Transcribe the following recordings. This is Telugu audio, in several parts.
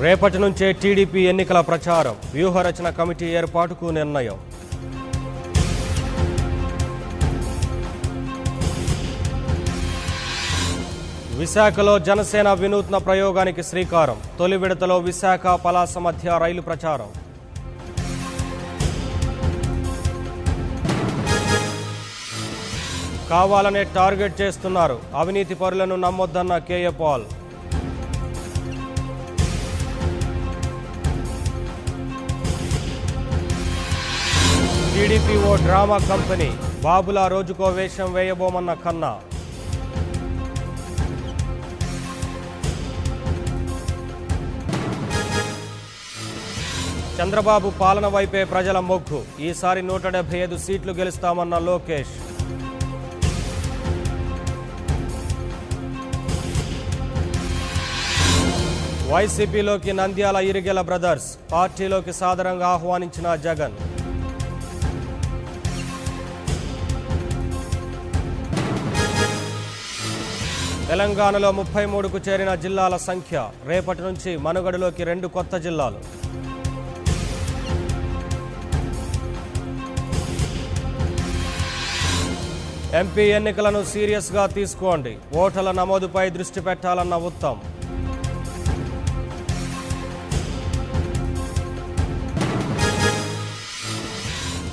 రేపటి నుంచే టీడీపీ ఎన్నికల ప్రచారం, వ్యూహరచన కమిటీ ఏర్పాటుకు నిర్ణయం. విశాఖలో జనసేన వినూత్న ప్రయోగానికి శ్రీకారం. తొలి విడతలో విశాఖ పలాస మధ్య రైలు ప్రచారం. కావాలనే టార్గెట్ చేస్తున్నారు, అవినీతి పరులను నమ్మొద్దన్న కేఏ పాల్. టీడీపీ ఓ డ్రామా కంపెనీ, బాబులా రోజుకో వేషం వేయబోమన్న కన్నా. చంద్రబాబు పాలన వైపే ప్రజల మొగ్గు, ఈసారి 175 సీట్లు గెలుస్తామన్న లోకేష్. వైసీపీలోకి నంద్యాల ఇరిగెల బ్రదర్స్, పార్టీలోకి సాదరంగా ఆహ్వానించిన జగన్. తెలంగాణలో 33కు చేరిన జిల్లాల సంఖ్య, రేపటి నుంచి మనుగడలోకి 2 కొత్త జిల్లాలు. ఎంపీ ఎన్నికలను సీరియస్గా తీసుకోండి, ఓటర్ల నమోదుపై దృష్టి పెట్టాలన్న ఉత్తమ్.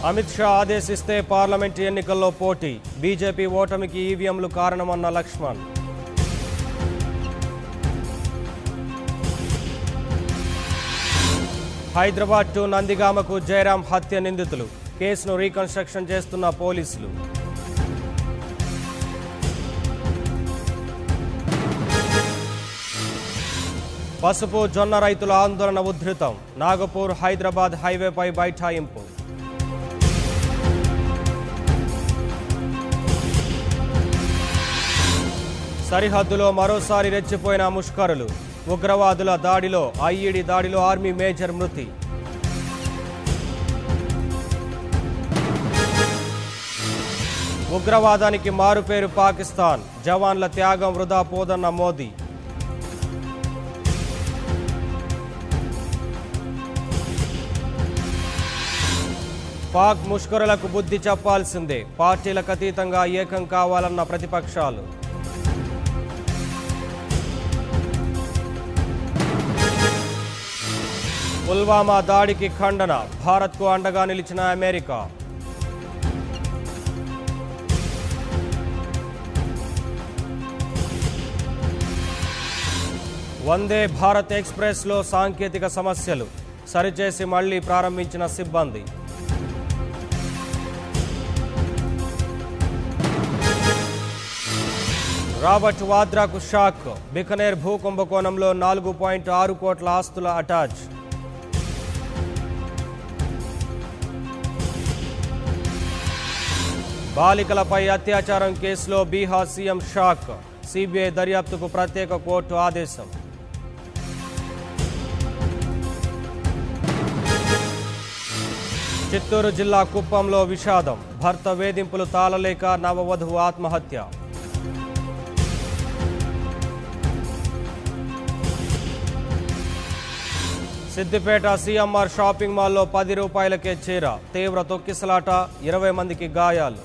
అమిత్ షా ఆదేశిస్తే పార్లమెంటు ఎన్నికల్లో పోటీ, బీజేపీ ఓటమికి ఈవీఎంలు కారణమన్న లక్ష్మణ్. హైదరాబాద్ టు నందిగామకు జయరాం హత్య నిందితులు, కేసును రీకన్స్ట్రక్షన్ చేస్తున్న పోలీసులు. పసుపు జొన్న రైతుల ఆందోళన ఉధృతం, నాగపూర్ హైదరాబాద్ హైవేపై బైఠాయింపు. సరిహద్దులో మరోసారి రెచ్చిపోయిన ముష్కరులు, ఉగ్రవాదుల దాడిలో ఐఈడీ దాడిలో ఆర్మీ మేజర్ మృతి. ఉగ్రవాదానికి మారుపేరు పాకిస్తాన్, జవాన్ల త్యాగం వృధా పోదన్న మోదీ. పాక్ ముష్కరులకు బుద్ధి చెప్పాల్సిందే, పార్టీలకు అతీతంగా ఏకం కావాలన్న ప్రతిపక్షాలు. పుల్వామా దాడికి ఖండన, భారత్కు అండగా నిలిచిన అమెరికా. వందే భారత్ ఎక్స్ప్రెస్లో సాంకేతిక సమస్యలు, సరిచేసి మళ్లీ ప్రారంభించిన సిబ్బంది. రాబర్ట్ వాద్రాకు షాక్, బికనేర్ భూకుంభకోణంలో 4.6 కోట్ల ఆస్తుల అటాచ్. బాలికలపై అత్యాచారం కేసులో బీహార్ సీఎం షాక్, సిబిఐ దర్యాప్తుకు ప్రత్యేక కోర్టు ఆదేశం. చిత్తూరు జిల్లా కుప్పంలో విషాదం, భర్త వేధింపులు తాళలేక నవవధువు ఆత్మహత్య. సిద్దిపేట సీఎంఆర్ షాపింగ్ మాల్లో 10 రూపాయలకే చీర, తీవ్ర తొక్కిసలాట, 20 మందికి గాయాలు.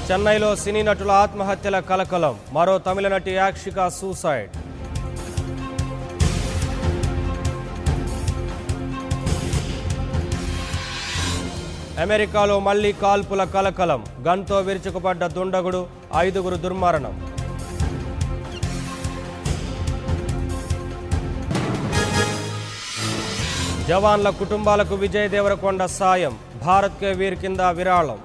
చెన్నైలో సినీ నటుల ఆత్మహత్యల కలకలం, మరో తమిళ నటి యాక్షిక సూసైడ్. అమెరికాలో మళ్లీ కాల్పుల కలకలం, గన్తో విరుచుకుపడ్డ దుండగుడు, 5గురు దుర్మరణం. జవాన్ల కుటుంబాలకు విజయ్ దేవరకొండ సాయం, భారత్కే వీర్ కింద విరాళం.